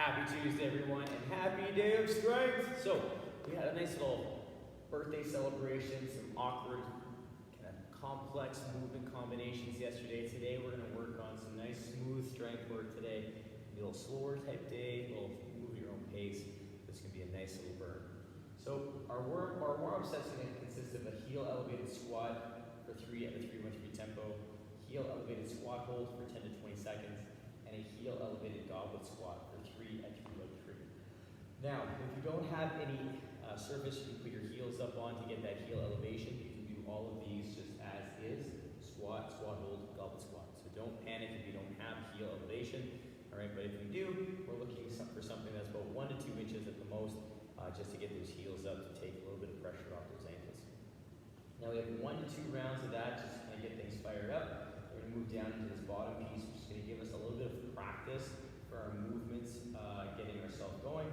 Happy Tuesday, everyone, and happy day of strength. So, we had a nice little birthday celebration, some awkward, kind of complex movement combinations yesterday. Today, we're going to work on some nice, smooth strength work today. A little slower type day, a little move at your own pace. This can be a nice little burn. So, our warm-up set's going to consist of a heel elevated squat for 3 at a 3-1-3 tempo, heel elevated squat hold for 10 to 20 seconds, and a heel elevated goblet squat for 3 at 3-1-3. Now, if you don't have any surface you can put your heels up on to get that heel elevation, you can do all of these just as is. Squat, squat hold, goblet squat. So don't panic if you don't have heel elevation. All right, but if you do, we're looking for something that's about 1 to 2 inches at the most, just to get those heels up to take a little bit of pressure off those ankles. Now we have 1 to 2 rounds of that, just to kind of get things fired up. We're going to move down into this bottom piece, which is going to give us a little bit of practice for our movements, getting ourselves going.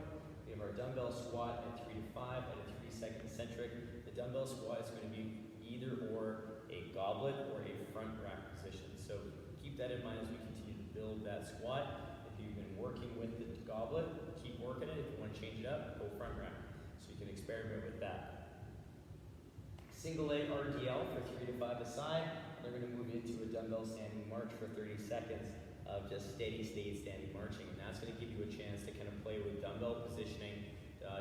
We have our dumbbell squat at 3 to 5 at a 3-second eccentric. The dumbbell squat is going to be either or a goblet or a front rack position. So keep that in mind as we continue to build that squat. If you've been working with the goblet, keep working it. If you want to change it up, go front rack. So you can experiment with that. Single leg RDL for 3 to 5 aside. They're going to move into a dumbbell standing march for 30 seconds of just steady state standing marching. And that's going to give you a chance to kind of play with dumbbell positioning,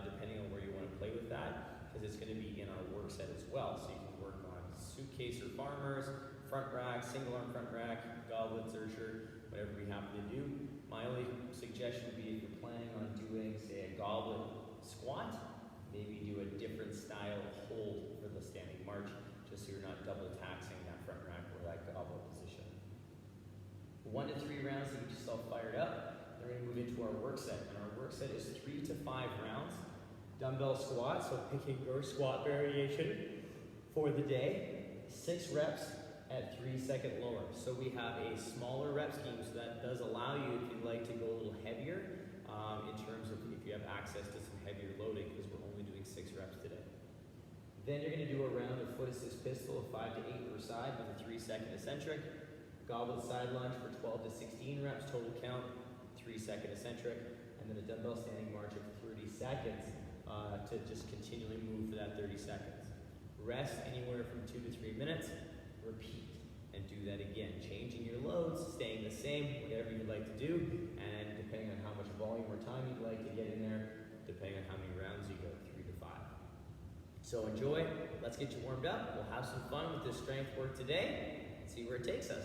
depending on where you want to play with that, because it's going to be in our work set as well. So you can work on suitcase or farmers, front rack, single arm front rack, goblet, zercher, whatever we happen to do. My only suggestion would be if you're planning on doing, say, a goblet squat, maybe do a different style hold for the standing march, just so you're not double taxing that front rack or that goblet position. 1 to 3 rounds to get yourself fired up. Then we're going to move into our work set, and our work set is 3 to 5 rounds. Dumbbell squat, so picking your squat variation for the day. 6 reps at 3-second lower. So we have a smaller rep scheme, so that does allow you, if you'd like to go a little heavier, in terms of if you have access to some heavier loading, because we're only doing 6 reps today. Then you're going to do a round of foot assist pistol of 5 to 8 per side with a 3-second eccentric. Goblet side lunge for 12 to 16 reps, total count, 3-second eccentric, and then a dumbbell standing march of 30 seconds to just continually move for that 30 seconds. Rest anywhere from 2 to 3 minutes, repeat, and do that again. Changing your loads, staying the same, whatever you'd like to do, and depending on how much volume or time you'd like to get in there, depending on how many rounds you go, 3 to 5. So enjoy, let's get you warmed up, we'll have some fun with this strength work today, and see where it takes us.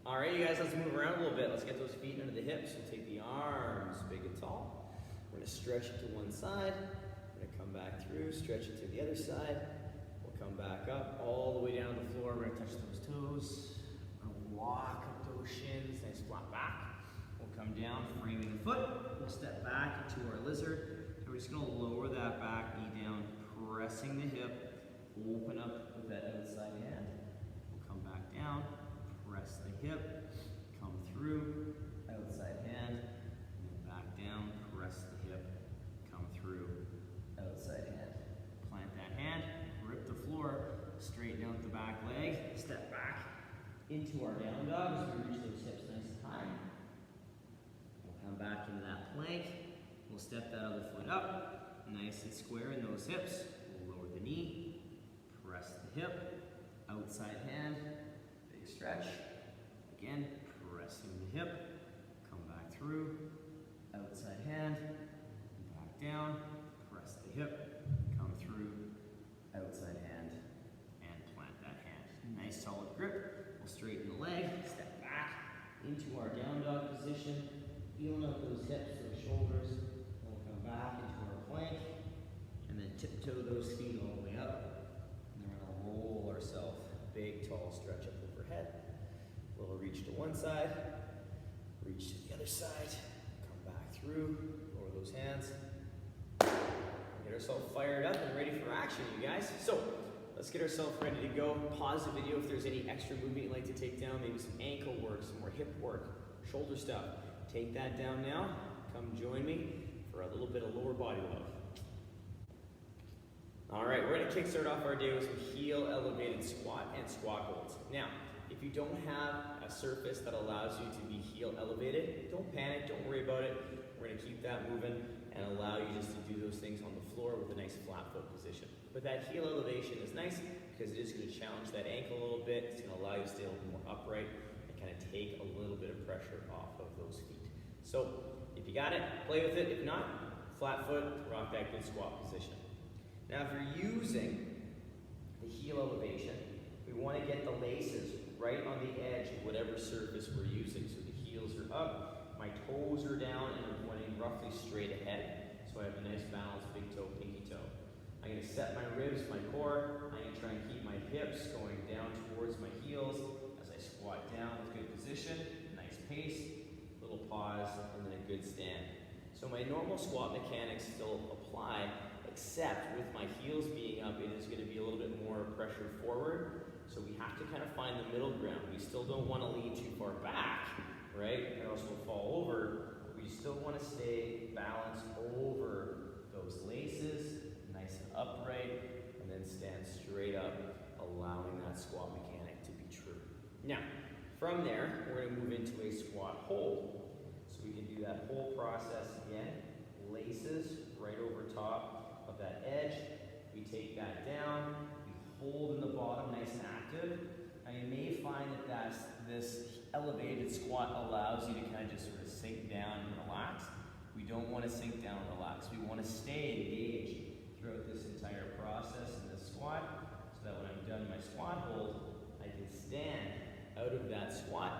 All right, you guys, let's move around a little bit. Let's get those feet under the hips. We'll take the arms big and tall. We're going to stretch it to one side. We're going to come back through, stretch it to the other side. We'll come back up all the way down to the floor. We're going to touch those toes. We're going to walk up those shins, nice flat back. We'll come down, framing the foot. We'll step back into our lizard. And we're just going to lower that back knee down, pressing the hip. Open up with that outside hand. We'll come back down. Press the hip, come through, outside hand, and then back down, press the hip, come through, outside hand. Plant that hand, grip the floor, straighten out the back leg, step back into our down dog as we reach those hips nice and high. We'll come back into that plank, we'll step that other foot up, nice and square in those hips. We'll lower the knee, press the hip, outside hand, big stretch. Again, pressing the hip, come back through, outside hand, back down, press the hip, come through, outside hand, and plant that hand. Nice solid grip. We'll straighten the leg, step back into our down dog position, feeling out those hips, those shoulders. Then we'll come back into our plank, and then tiptoe those feet all the way up. And then we're going to roll ourselves, big tall stretch up overhead. Little reach to one side, reach to the other side, come back through, lower those hands. Get ourselves fired up and ready for action, you guys. So let's get ourselves ready to go. Pause the video if there's any extra movement you'd like to take down, maybe some ankle work, some more hip work, shoulder stuff. Take that down now. Come join me for a little bit of lower body love. All right, we're gonna kickstart off our day with some heel elevated squat and squat holds. Now, if you don't have a surface that allows you to be heel elevated, don't panic, don't worry about it. We're gonna keep that moving and allow you just to do those things on the floor with a nice flat foot position. But that heel elevation is nice because it is gonna challenge that ankle a little bit. It's gonna allow you to stay a little more upright and kind of take a little bit of pressure off of those feet. So, if you got it, play with it. If not, flat foot, rock that good squat position. Now, if you're using the heel elevation, we want to get the laces right on the edge of whatever surface we're using. So the heels are up, my toes are down, and I'm pointing roughly straight ahead. So I have a nice balance, big toe, pinky toe. I'm going to set my ribs, my core. I'm going to try and keep my hips going down towards my heels as I squat down with good position, nice pace, little pause, and then a good stand. So my normal squat mechanics still apply, except with my heels being up, it is going to be a little bit more pressure forward. So we have to kind of find the middle ground. We still don't want to lean too far back, right? Or else we'll fall over. We still want to stay balanced over those laces, nice and upright, and then stand straight up, allowing that squat mechanic to be true. Now, from there, we're going to move into a squat hold. So we can do that whole process again. Laces right over top of that edge. We take that down. We hold in the bottom, nice and active. Now you may find that this elevated squat allows you to kind of just sort of sink down and relax. We don't want to sink down and relax. We want to stay engaged throughout this entire process in this squat, so that when I'm done my squat hold, I can stand out of that squat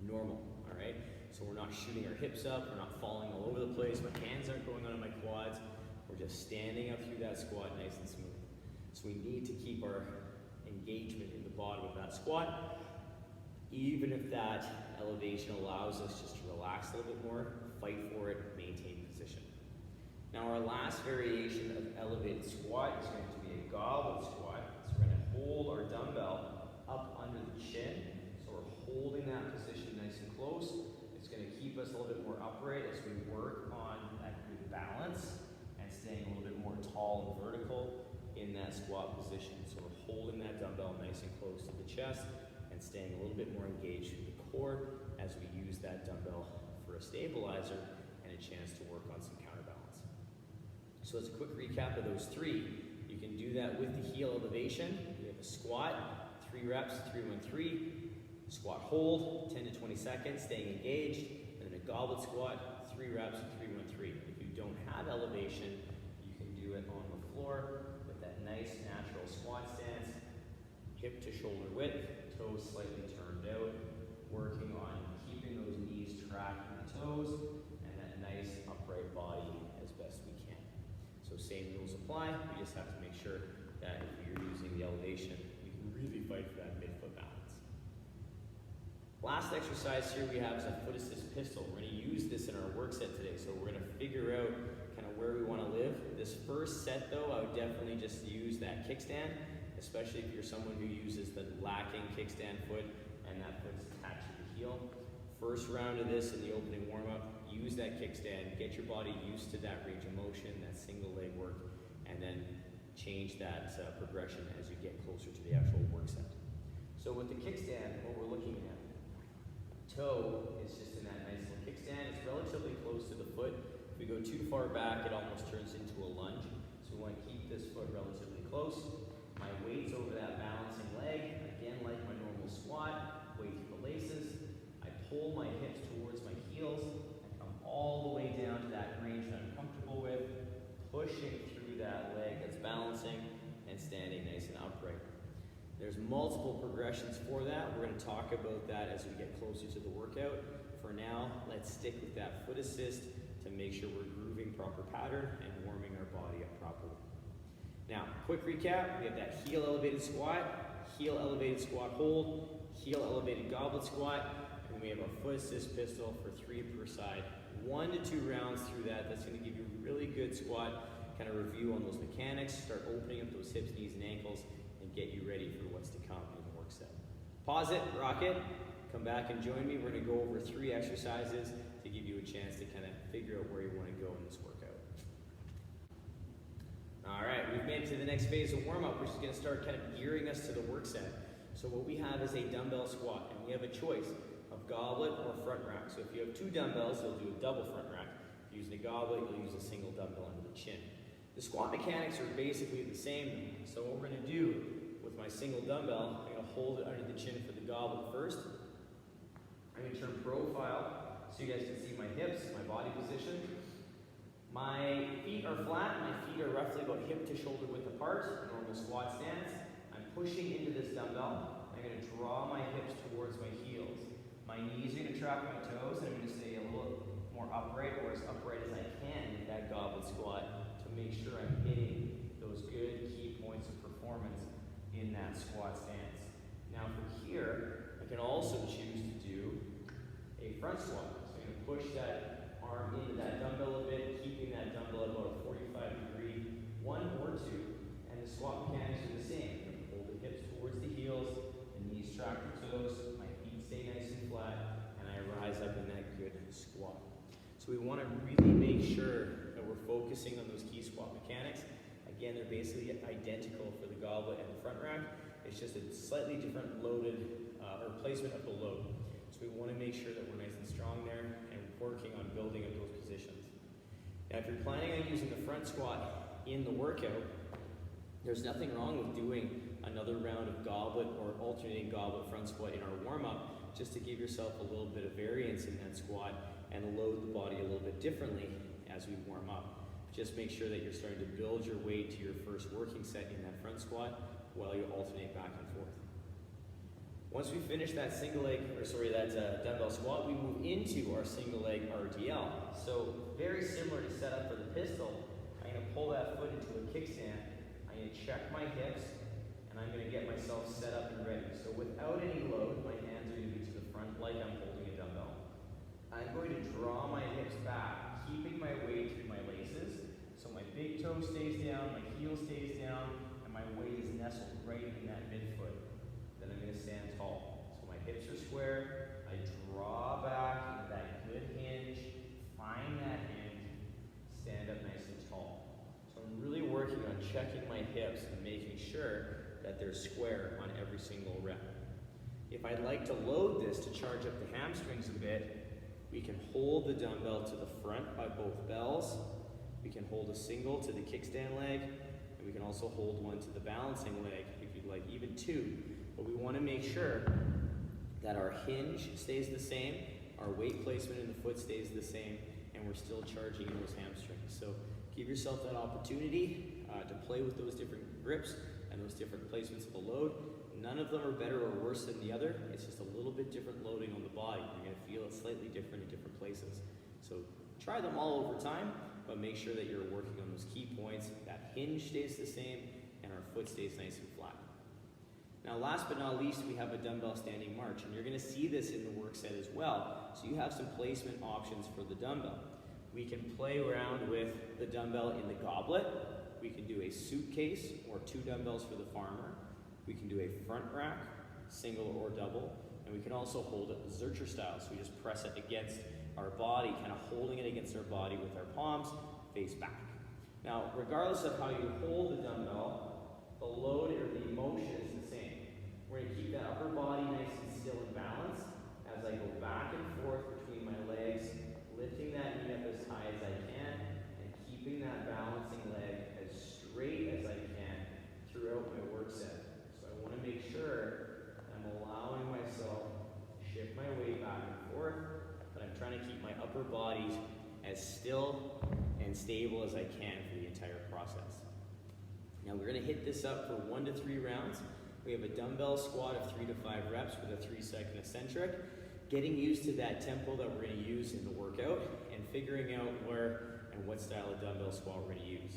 normal, all right? So we're not shooting our hips up, we're not falling all over the place, my hands aren't going on my quads, we're just standing up through that squat nice and smooth. So we need to keep our engagement in the bottom of that squat, even if that elevation allows us just to relax a little bit more, fight for it, maintain position. Now our last variation of elevated squat is going to be a goblet squat. So we're going to hold our dumbbell up under the chin. So we're holding that position nice and close. It's going to keep us a little bit more upright as we work on that good balance and staying a little bit more tall and vertical in that squat position. So we're holding that dumbbell nice and close to the chest and staying a little bit more engaged through the core as we use that dumbbell for a stabilizer and a chance to work on some counterbalance. So as a quick recap of those three, you can do that with the heel elevation. We have a squat, 3 reps, 3-1-3, squat hold, 10 to 20 seconds, staying engaged, and then a goblet squat, 3 reps, 3-1-3. If you don't have elevation, you can do it on the floor with that nice natural squat stance, hip to shoulder width, toes slightly turned out, working on keeping those knees tracking the toes, and that nice upright body as best we can. So same rules apply, we just have to make sure that if you're using the elevation, we can really fight for that midfoot balance. Last exercise here we have is a foot assist pistol. We're going to use this in our work set today, so we're going to figure out kind of where we want to live. This first set though, I would definitely just use that kickstand, especially if you're someone who uses the lacking kickstand foot and that foot's attached to the heel. First round of this in the opening warm-up, use that kickstand, get your body used to that range of motion, that single leg work, and then change that progression as you get closer to the actual work set. So with the kickstand, what we're looking at, toe is just in that nice little kickstand. It's relatively close to the foot. If we go too far back, it almost turns into a lunge. So we want to keep this foot relatively close. My weight's over that balancing leg. Again, like my normal squat, weight through the laces. I pull my hips towards my heels. I come all the way down to that range that I'm comfortable with, pushing through that leg that's balancing and standing nice and upright. There's multiple progressions for that. We're going to talk about that as we get closer to the workout. For now, let's stick with that foot assist to make sure we're grooving proper pattern and warming our body up properly. Now, quick recap, we have that heel elevated squat hold, heel elevated goblet squat, and we have our foot assist pistol for 3 per side. 1 to 2 rounds through that. That's going to give you a really good squat kind of review on those mechanics, start opening up those hips, knees, and ankles, and get you ready for what's to come in the work set. Pause it, rock it, come back and join me. We're going to go over 3 exercises to give you a chance to kind of figure out where you want to go in this workout. All right, we've made it to the next phase of warm-up, which is going to start kind of gearing us to the work set. So what we have is a dumbbell squat, and we have a choice of goblet or front rack. So if you have two dumbbells, you'll do a double front rack. If you're using a goblet, you'll use a single dumbbell under the chin. The squat mechanics are basically the same. So what we're going to do with my single dumbbell, I'm going to hold it under the chin for the goblet first. I'm going to turn profile so you guys can see my hips, my body position. My feet are flat, my feet are roughly about hip to shoulder width apart, normal squat stance. I'm pushing into this dumbbell. I'm going to draw my hips towards my heels. My knees are going to track my toes, and I'm going to stay a little more upright, or as upright as I can in that goblet squat to make sure I'm hitting those good key points of performance in that squat stance. Now from here, I can also choose to do a front squat. So I'm going to push that arm into that dumbbell a bit, keeping that dumbbell at about a 45-degree, 1 or 2, and the squat mechanics are the same. I'm going to hold the hips towards the heels, the knees track the toes, my feet stay nice and flat, and I rise up in that good squat. So we want to really make sure that we're focusing on those key squat mechanics. Again, they're basically identical for the goblet and the front rack. It's just a slightly different loaded or placement of the load. So we want to make sure that we're nice and strong there and working on building up those positions. Now, if you're planning on using the front squat in the workout, there's nothing wrong with doing another round of goblet or alternating goblet front squat in our warm-up, just to give yourself a little bit of variance in that squat and load the body a little bit differently as we warm up. Just make sure that you're starting to build your way to your first working set in that front squat while you alternate back and forth. Once we finish that dumbbell squat, we move into our single leg RDL. So very similar to setup for the pistol, I'm going to pull that foot into a kickstand. I'm going to check my hips, and I'm going to get myself set up and ready. So without any load, my hands are going to be to the front like I'm holding a dumbbell. I'm going to draw my hips back, keeping my weight through my laces. So my big toe stays down, my heel stays down, and my weight is nestled right in that midfoot. Then I'm going to stand tall. So my hips are square, I draw back into that good hinge, find that hinge, stand up nice and tall. So I'm really working on checking my hips and making sure that they're square on every single rep. If I'd like to load this to charge up the hamstrings a bit, we can hold the dumbbell to the front by both bells. We can hold a single to the kickstand leg, and we can also hold one to the balancing leg if you'd like, even 2. But we want to make sure that our hinge stays the same, our weight placement in the foot stays the same, and we're still charging those hamstrings. So give yourself that opportunity to play with those different grips and those different placements of the load. None of them are better or worse than the other. It's just a little bit different loading on the body. You're going to feel it slightly different in different places. So try them all over time, but make sure that you're working on those key points. That hinge stays the same, and our foot stays nice and flat. Now, last but not least, we have a dumbbell standing march, and you're going to see this in the work set as well. So you have some placement options for the dumbbell. We can play around with the dumbbell in the goblet. We can do a suitcase or 2 dumbbells for the farmer. We can do a front rack, single or double, and we can also hold it Zercher style. So we just press it against our body, kind of holding it against our body with our palms, face back. Now, regardless of how you hold the dumbbell, the load or the motion is the same. We're going to keep that upper body nice and still in balance as I go back and forth between my legs, lifting that knee up as high as I can, and keeping that balancing leg as straight as I can throughout my work set. So I want to make sure I'm allowing myself to shift my weight back and forth, but I'm trying to keep my upper body as still and stable as I can for the entire process. Now we're going to hit this up for 1 to 3 rounds. We have a dumbbell squat of 3 to 5 reps with a 3-second eccentric. Getting used to that tempo that we're going to use in the workout and figuring out where and what style of dumbbell squat we're going to use.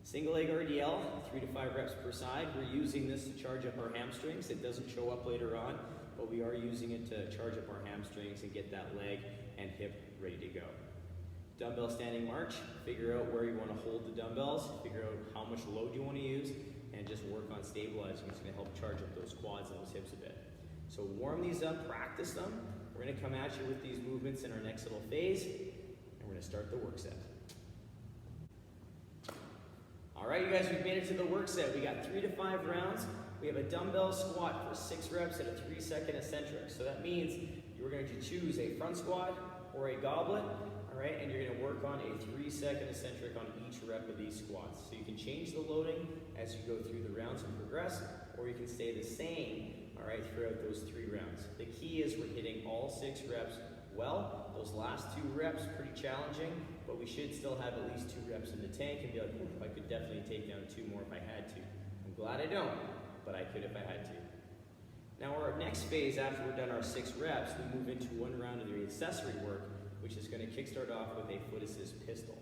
Single leg RDL, 3 to 5 reps per side. We're using this to charge up our hamstrings. It doesn't show up later on, but we are using it to charge up our hamstrings and get that leg and hip ready to go. Dumbbell standing march, figure out where you want to hold the dumbbells, figure out how much load you want to use, and just work on stabilizing. It's going to help charge up those quads and those hips a bit. So warm these up, practice them, We're gonna come at you with these movements in our next little phase, and we're gonna start the work set. All right, you guys, we've made it to the work set. We got 3 to 5 rounds. We have a dumbbell squat for 6 reps at a 3-second eccentric. So that means you're going to choose a front squat or a goblet, all right, and you're going to work on a 3-second eccentric on each rep of these squats. So you can change the loading as you go through the rounds and progress, or you can stay the same, all right, throughout those 3 rounds. The key is we're hitting all 6 reps well. Those last 2 reps, pretty challenging, but we should still have at least 2 reps in the tank and be like, ooh, I could definitely take down 2 more if I had to. I'm glad I don't, but I could if I had to. Now our next phase, after we're done our 6 reps, we move into 1 round of the accessory work, which is going to kickstart off with a foot assist pistol.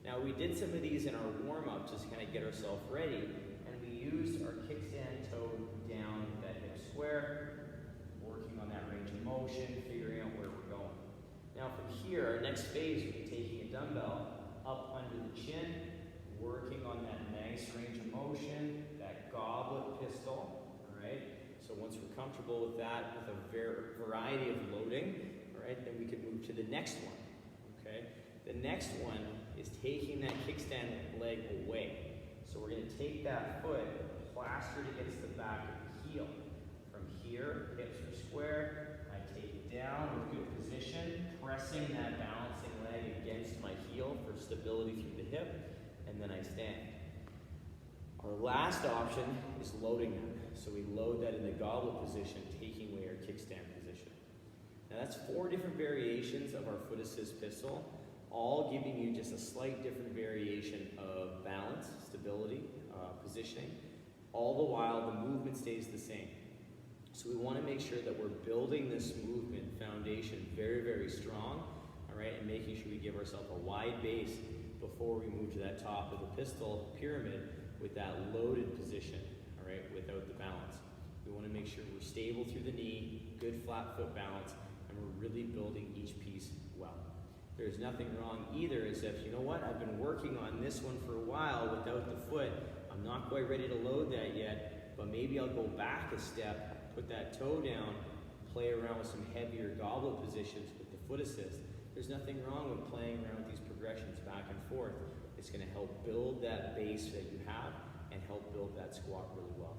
Now we did some of these in our warm-up just to kind of get ourselves ready, and we used our kickstand toe down that hip square, working on that range of motion, figuring out where we're going. Now from here, our next phase will be taking a dumbbell up under the chin, working on that nice range of motion, that goblet pistol, all right? So once we're comfortable with that, with a variety of loading, all right, then we can move to the next one, okay? The next one is taking that kickstand leg away. So we're gonna take that foot plastered against the back of the heel. From here, hips are square, I take it down with good position, pressing that balancing leg against my heel for stability through the hip, and then I stand. Our last option is loading that. So we load that in the goblet position, taking away our kickstand position. Now that's 4 different variations of our foot assist pistol, all giving you just a slight different variation of balance, stability, positioning. All the while the movement stays the same. So we want to make sure that we're building this movement foundation very, very strong, all right, and making sure we give ourselves a wide base before we move to that top of the pistol pyramid with that loaded position, all right, without the balance. We want to make sure we're stable through the knee, good flat foot balance, and we're really building each piece well. There's nothing wrong either as if, you know what, I've been working on this one for a while without the foot. I'm not quite ready to load that yet, but maybe I'll go back a step, put that toe down, play around with some heavier goblet positions with the foot assist. There's nothing wrong with playing around with these progressions back and forth. It's going to help build that base that you have and help build that squat really well.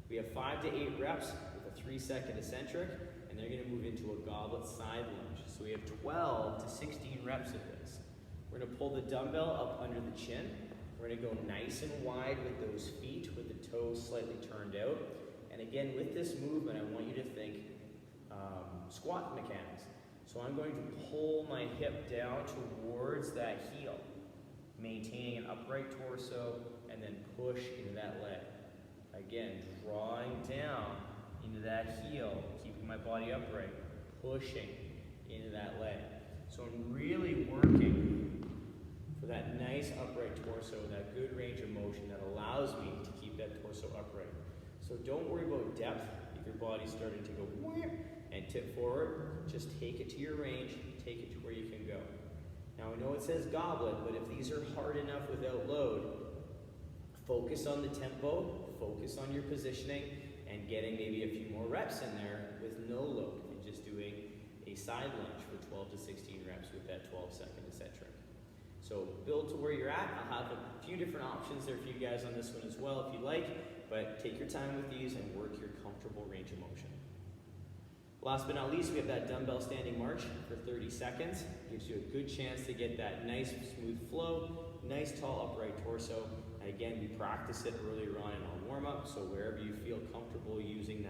We have 5 to 8 reps with a 3-second eccentric, and they're going to move into a goblet side lunge. So we have 12 to 16 reps of this. We're going to pull the dumbbell up under the chin. We're going to go nice and wide with those feet, with the toes slightly turned out. And again, with this movement, I want you to think squat mechanics. So I'm going to pull my hip down towards that heel, maintaining an upright torso, and then push into that leg. Again, drawing down into that heel, keeping my body upright, pushing into that leg. So I'm really working for that nice upright torso, that good range of motion that allows me to keep that torso upright. So don't worry about depth. If your body's starting to go and tip forward, just take it to your range, take it to where you can go. Now I know it says goblet, but if these are hard enough without load, focus on the tempo, focus on your positioning, and getting maybe a few more reps in there with no load, and just doing a side lunge for 12 to 16 reps with that 12-second eccentric. So build to where you're at. I'll have a few different options there for you guys on this one as well if you like, but take your time with these and work your comfortable range of motion. Last but not least, we have that dumbbell standing march for 30 seconds. Gives you a good chance to get that nice smooth flow, nice tall upright torso. And again, we practice it earlier on in our warm-up, so wherever you feel comfortable using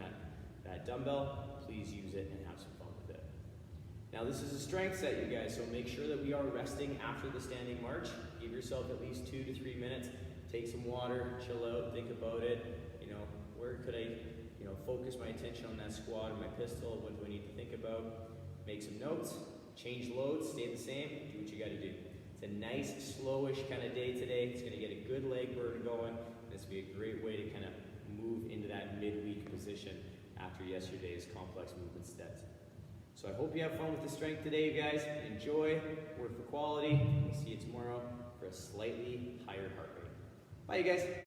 that dumbbell, please use it and have some fun with it. Now this is a strength set, you guys, so make sure that we are resting after the standing march. Give yourself at least 2 to 3 minutes. Take some water, chill out, think about it. You know, where could I focus my attention on that squat and my pistol? What do I need to think about? Make some notes, change loads, stay the same, do what you got to do. It's a nice, slowish kind of day today. It's going to get a good leg burn going. This will be a great way to kind of move into that midweek position after yesterday's complex movement sets. So I hope you have fun with the strength today, you guys. Enjoy, work for quality. We'll see you tomorrow for a slightly higher heart rate. Bye, you guys.